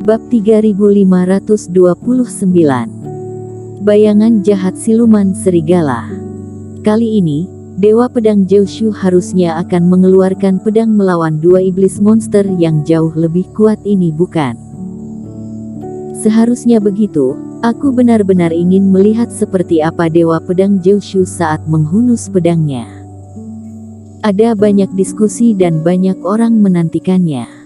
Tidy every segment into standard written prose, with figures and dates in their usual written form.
Bab 3529. Bayangan jahat siluman serigala. Kali ini, Dewa Pedang Jiushu harusnya akan mengeluarkan pedang melawan dua iblis monster yang jauh lebih kuat ini, bukan? Seharusnya begitu. Aku benar-benar ingin melihat seperti apa Dewa Pedang Jiushu saat menghunus pedangnya. Ada banyak diskusi dan banyak orang menantikannya.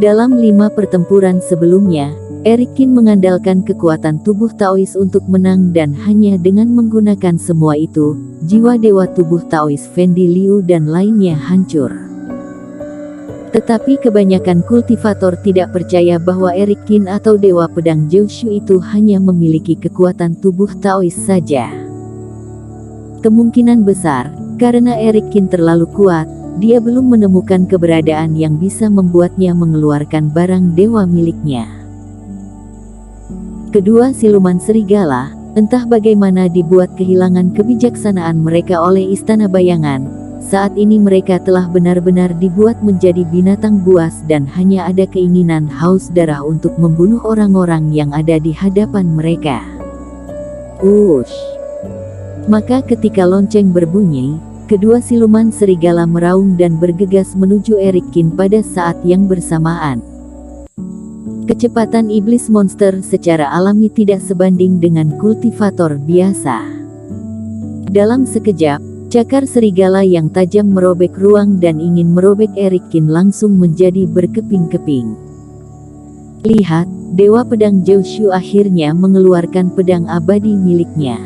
Dalam 5 pertempuran sebelumnya, Eric Kin mengandalkan kekuatan tubuh Taois untuk menang, dan hanya dengan menggunakan semua itu, jiwa dewa tubuh Taois Fendi Liu dan lainnya hancur. Tetapi kebanyakan kultivator tidak percaya bahwa Eric Kin atau Dewa Pedang Jiushu itu hanya memiliki kekuatan tubuh Taois saja. Kemungkinan besar, karena Eric Kin terlalu kuat, dia belum menemukan keberadaan yang bisa membuatnya mengeluarkan barang dewa miliknya. Kedua siluman serigala, entah bagaimana dibuat kehilangan kebijaksanaan mereka oleh Istana Bayangan. Saat ini mereka telah benar-benar dibuat menjadi binatang buas dan hanya ada keinginan haus darah untuk membunuh orang-orang yang ada di hadapan mereka. Ush! Maka ketika lonceng berbunyi, kedua siluman serigala meraung dan bergegas menuju Eric Kin pada saat yang bersamaan. Kecepatan iblis monster secara alami tidak sebanding dengan kultivator biasa. Dalam sekejap, cakar serigala yang tajam merobek ruang dan ingin merobek Eric Kin langsung menjadi berkeping-keping. Lihat, Dewa Pedang Jiushu akhirnya mengeluarkan pedang abadi miliknya.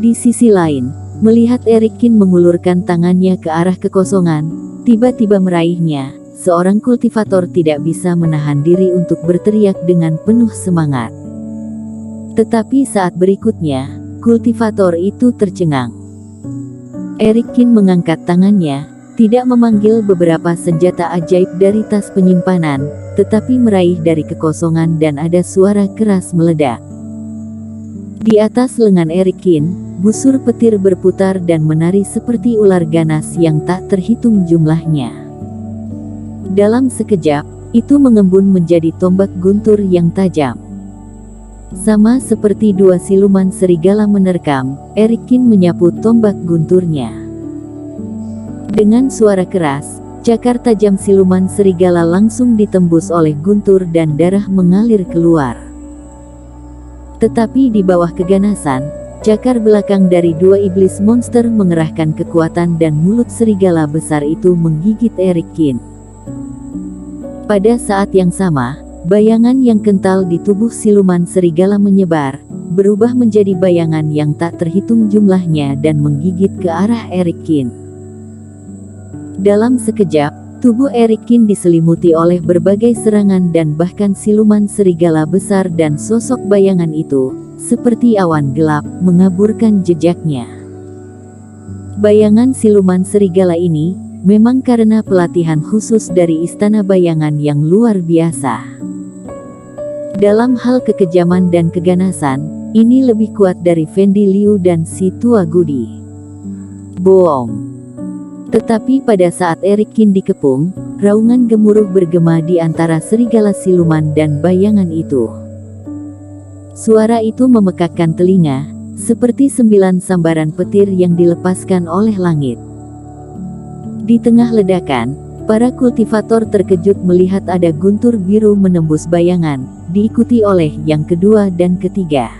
Di sisi lain, melihat Eric Kin mengulurkan tangannya ke arah kekosongan, tiba-tiba meraihnya, seorang kultivator tidak bisa menahan diri untuk berteriak dengan penuh semangat. Tetapi saat berikutnya, kultivator itu tercengang. Eric Kin mengangkat tangannya, tidak memanggil beberapa senjata ajaib dari tas penyimpanan, tetapi meraih dari kekosongan dan ada suara keras meledak. Di atas lengan Eric Kin, busur petir berputar dan menari seperti ular ganas yang tak terhitung jumlahnya. Dalam sekejap, itu mengembun menjadi tombak guntur yang tajam. Sama seperti dua siluman serigala menerkam, Eric Kin menyapu tombak gunturnya. Dengan suara keras, cakar tajam siluman serigala langsung ditembus oleh guntur dan darah mengalir keluar. Tetapi di bawah keganasan, cakar belakang dari dua iblis monster mengerahkan kekuatan dan mulut serigala besar itu menggigit Eric Kin. Pada saat yang sama, bayangan yang kental di tubuh siluman serigala menyebar, berubah menjadi bayangan yang tak terhitung jumlahnya dan menggigit ke arah Eric Kin. Dalam sekejap, tubuh Eric Kin diselimuti oleh berbagai serangan dan bahkan siluman serigala besar dan sosok bayangan itu, seperti awan gelap, mengaburkan jejaknya. Bayangan siluman serigala ini, memang karena pelatihan khusus dari Istana Bayangan yang luar biasa. Dalam hal kekejaman dan keganasan, ini lebih kuat dari Fendi Liu dan si tua Gudi. Bohong. Tetapi pada saat Eric Kin dikepung, raungan gemuruh bergema di antara serigala siluman dan bayangan itu. Suara itu memekakkan telinga, seperti 9 sambaran petir yang dilepaskan oleh langit. Di tengah ledakan, para kultivator terkejut melihat ada guntur biru menembus bayangan, diikuti oleh yang kedua dan ketiga.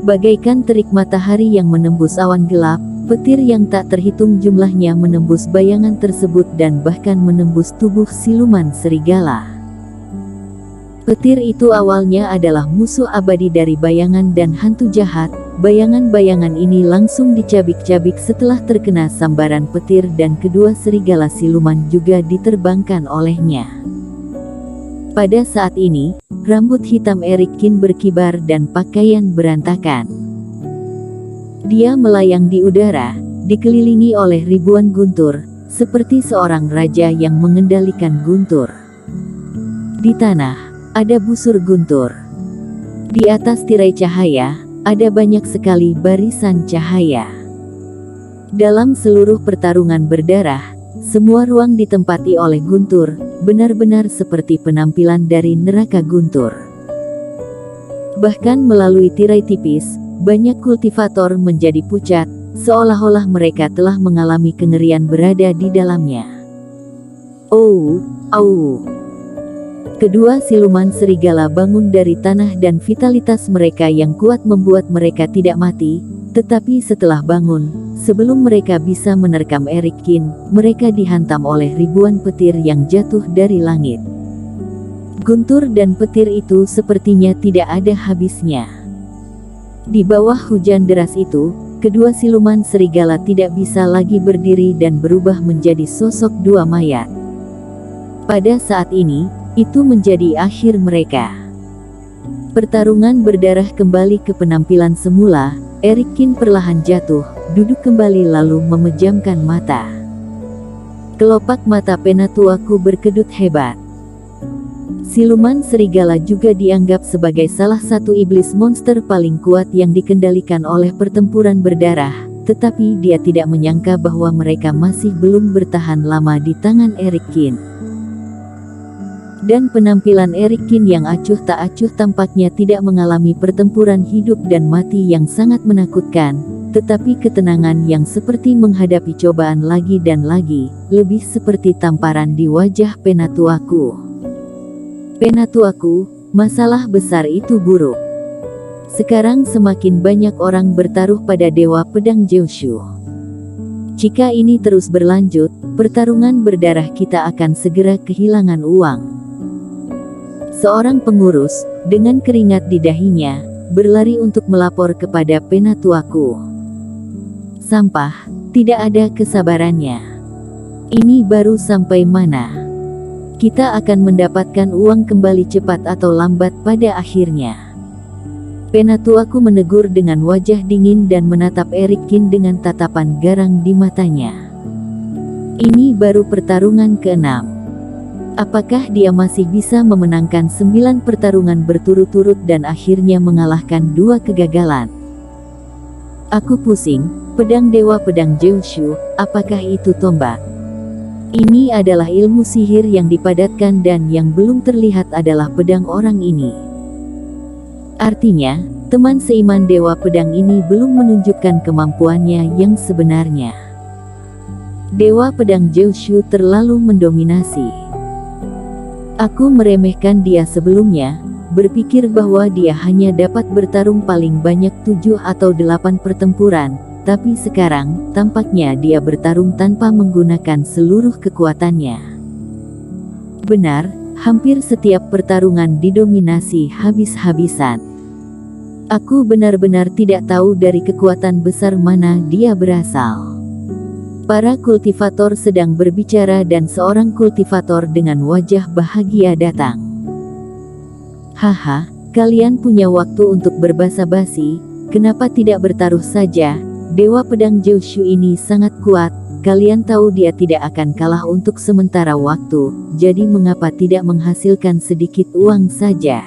Bagaikan terik matahari yang menembus awan gelap, petir yang tak terhitung jumlahnya menembus bayangan tersebut dan bahkan menembus tubuh siluman serigala. Petir itu awalnya adalah musuh abadi dari bayangan dan hantu jahat. Bayangan-bayangan ini langsung dicabik-cabik setelah terkena sambaran petir dan kedua serigala siluman juga diterbangkan olehnya. Pada saat ini, rambut hitam Eric Kin berkibar dan pakaian berantakan. Dia melayang di udara, dikelilingi oleh ribuan guntur, seperti seorang raja yang mengendalikan guntur. Di tanah, ada busur guntur. Di atas tirai cahaya, ada banyak sekali barisan cahaya. Dalam seluruh pertarungan berdarah, semua ruang ditempati oleh Guntur, benar-benar seperti penampilan dari neraka Guntur. Bahkan melalui tirai tipis, banyak kultivator menjadi pucat, seolah-olah mereka telah mengalami kengerian berada di dalamnya. Oh, au. Kedua siluman serigala bangun dari tanah dan vitalitas mereka yang kuat membuat mereka tidak mati, tetapi setelah bangun, sebelum mereka bisa menerkam Erik Kin, mereka dihantam oleh ribuan petir yang jatuh dari langit. Guntur dan petir itu sepertinya tidak ada habisnya. Di bawah hujan deras itu, kedua siluman serigala tidak bisa lagi berdiri dan berubah menjadi sosok dua mayat. Pada saat ini, itu menjadi akhir mereka. Pertarungan berdarah kembali ke penampilan semula. Erik Kin perlahan jatuh, duduk kembali lalu memejamkan mata. Kelopak mata Penatuaku berkedut hebat. Siluman serigala juga dianggap sebagai salah satu iblis monster paling kuat yang dikendalikan oleh pertempuran berdarah, tetapi dia tidak menyangka bahwa mereka masih belum bertahan lama di tangan Erik Kin. Dan penampilan Erik Kin yang acuh tak acuh tampaknya tidak mengalami pertempuran hidup dan mati yang sangat menakutkan, tetapi ketenangan yang seperti menghadapi cobaan lagi dan lagi, lebih seperti tamparan di wajah Penatuaku. Penatuaku, masalah besar itu buruk. Sekarang semakin banyak orang bertaruh pada Dewa Pedang Jiushu. Jika ini terus berlanjut, pertarungan berdarah kita akan segera kehilangan uang. Seorang pengurus, dengan keringat di dahinya, berlari untuk melapor kepada Penatuaku. Sampah, tidak ada kesabarannya. Ini baru sampai mana? Kita akan mendapatkan uang kembali cepat atau lambat pada akhirnya. Penatuaku menegur dengan wajah dingin dan menatap Erik Kin dengan tatapan garang di matanya. Ini baru pertarungan ke-6. Apakah dia masih bisa memenangkan 9 pertarungan berturut-turut dan akhirnya mengalahkan 2 kegagalan? Aku pusing, pedang Dewa Pedang Jiushu, apakah itu tombak? Ini adalah ilmu sihir yang dipadatkan dan yang belum terlihat adalah pedang orang ini. Artinya, teman seiman Dewa Pedang ini belum menunjukkan kemampuannya yang sebenarnya. Dewa Pedang Jiushu terlalu mendominasi. Aku meremehkan dia sebelumnya, berpikir bahwa dia hanya dapat bertarung paling banyak 7 atau 8 pertempuran, tapi sekarang, tampaknya dia bertarung tanpa menggunakan seluruh kekuatannya. Benar, hampir setiap pertarungan didominasi habis-habisan. Aku benar-benar tidak tahu dari kekuatan besar mana dia berasal. Para kultivator sedang berbicara dan seorang kultivator dengan wajah bahagia datang. Haha, kalian punya waktu untuk berbasa-basi, kenapa tidak bertaruh saja? Dewa Pedang Jiushu ini sangat kuat, kalian tahu dia tidak akan kalah untuk sementara waktu, jadi mengapa tidak menghasilkan sedikit uang saja?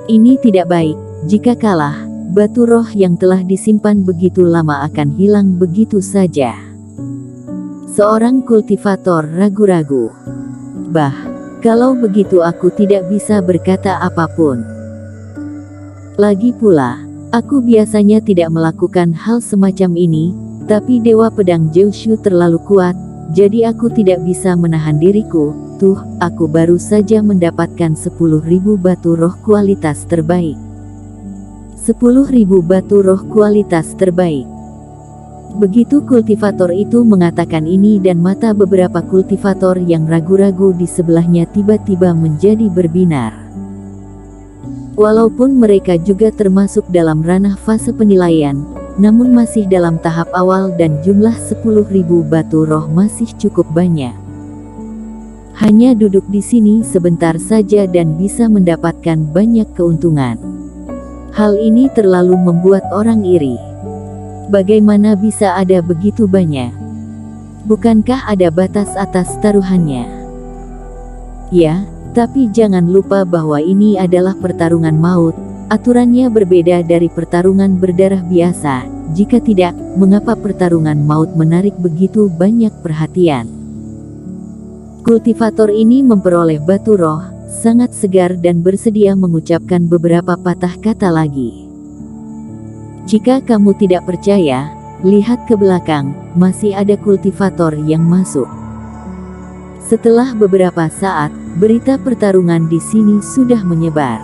Ini tidak baik, jika kalah, batu roh yang telah disimpan begitu lama akan hilang begitu saja. Seorang kultivator ragu-ragu. Bah, kalau begitu aku tidak bisa berkata apapun. Lagi pula, aku biasanya tidak melakukan hal semacam ini, tapi Dewa Pedang Jiushu terlalu kuat, jadi aku tidak bisa menahan diriku. Tuh, aku baru saja mendapatkan 10.000 batu roh kualitas terbaik. 10.000 batu roh kualitas terbaik. Begitu kultivator itu mengatakan ini dan mata beberapa kultivator yang ragu-ragu di sebelahnya tiba-tiba menjadi berbinar. Walaupun mereka juga termasuk dalam ranah fase penilaian, namun masih dalam tahap awal dan jumlah 10.000 batu roh masih cukup banyak. Hanya duduk di sini sebentar saja dan bisa mendapatkan banyak keuntungan. Hal ini terlalu membuat orang iri. Bagaimana bisa ada begitu banyak? Bukankah ada batas atas taruhannya? Ya, tapi jangan lupa bahwa ini adalah pertarungan maut. Aturannya berbeda dari pertarungan berdarah biasa, Jika tidak, mengapa pertarungan maut menarik begitu banyak perhatian? Kultivator ini memperoleh batu roh, sangat segar dan bersedia mengucapkan beberapa patah kata lagi. Jika kamu tidak percaya, lihat ke belakang, masih ada kultivator yang masuk. Setelah beberapa saat, berita pertarungan di sini sudah menyebar.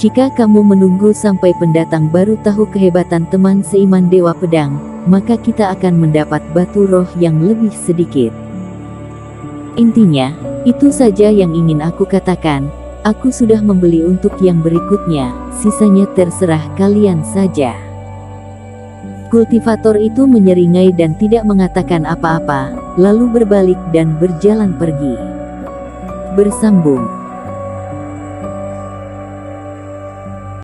Jika kamu menunggu sampai pendatang baru tahu kehebatan teman seiman Dewa Pedang, maka kita akan mendapat batu roh yang lebih sedikit. Intinya, itu saja yang ingin aku katakan. Aku sudah membeli untuk yang berikutnya, sisanya terserah kalian saja. Kultivator itu menyeringai dan tidak mengatakan apa-apa, lalu berbalik dan berjalan pergi. Bersambung.